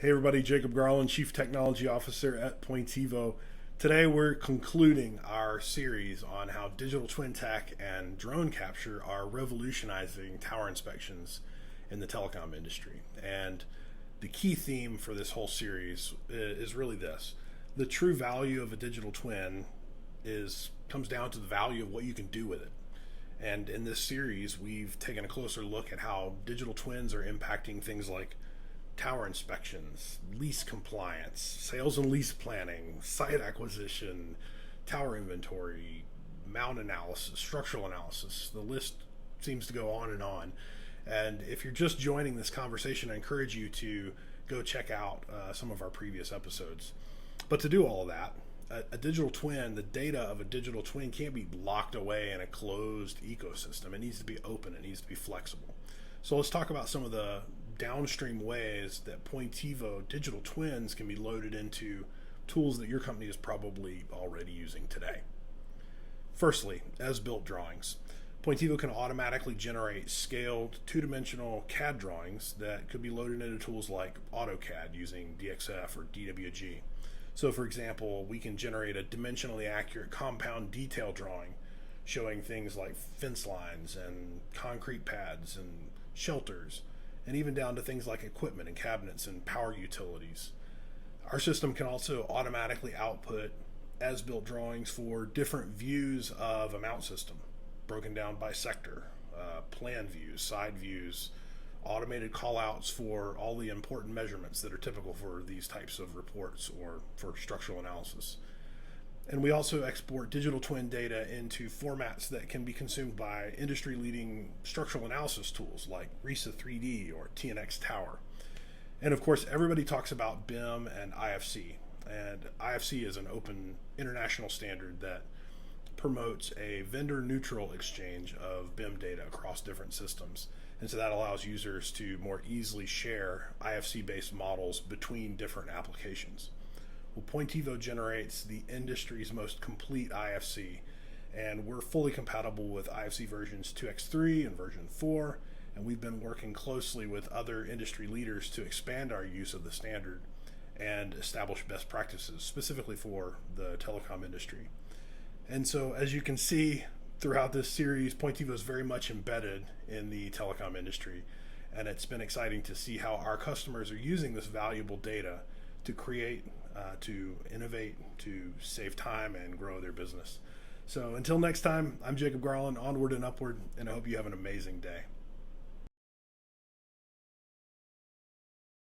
Hey everybody, Jacob Garland, Chief Technology Officer at Pointivo. Today we're concluding our series on how digital twin tech and drone capture are revolutionizing tower inspections in the telecom industry. And the key theme for this whole series is really this. The true value of a digital twin comes down to the value of what you can do with it. And in this series, we've taken a closer look at how digital twins are impacting things like tower inspections, lease compliance, sales and lease planning, site acquisition, tower inventory, mount analysis, structural analysis. The list seems to go on and on. And if you're just joining this conversation, I encourage you to go check out some of our previous episodes. But to do all of that, a digital twin, the data of a digital twin can't be locked away in a closed ecosystem. It needs to be open, it needs to be flexible. So let's talk about some of the downstream ways that Pointivo digital twins can be loaded into tools that your company is probably already using today. Firstly, as-built drawings. Pointivo can automatically generate scaled two-dimensional CAD drawings that could be loaded into tools like AutoCAD using DXF or DWG. So for example, we can generate a dimensionally accurate compound detail drawing showing things like fence lines and concrete pads and shelters, and even down to things like equipment and cabinets and power utilities. Our system can also automatically output as-built drawings for different views of a mount system, broken down by sector, plan views, side views, automated callouts for all the important measurements that are typical for these types of reports or for structural analysis. And we also export digital twin data into formats that can be consumed by industry-leading structural analysis tools like RISA 3D or TNX Tower. And of course, everybody talks about BIM and IFC. And IFC is an open international standard that promotes a vendor-neutral exchange of BIM data across different systems. And so that allows users to more easily share IFC-based models between different applications. Well, Pointivo generates the industry's most complete IFC, and we're fully compatible with IFC versions 2x3 and version 4, and we've been working closely with other industry leaders to expand our use of the standard and establish best practices specifically for the telecom industry. And so as you can see throughout this series, Pointivo is very much embedded in the telecom industry, and it's been exciting to see how our customers are using this valuable data to create, to innovate, to save time and grow their business. So until next time, I'm Jacob Garland, onward and upward, and I hope you have an amazing day.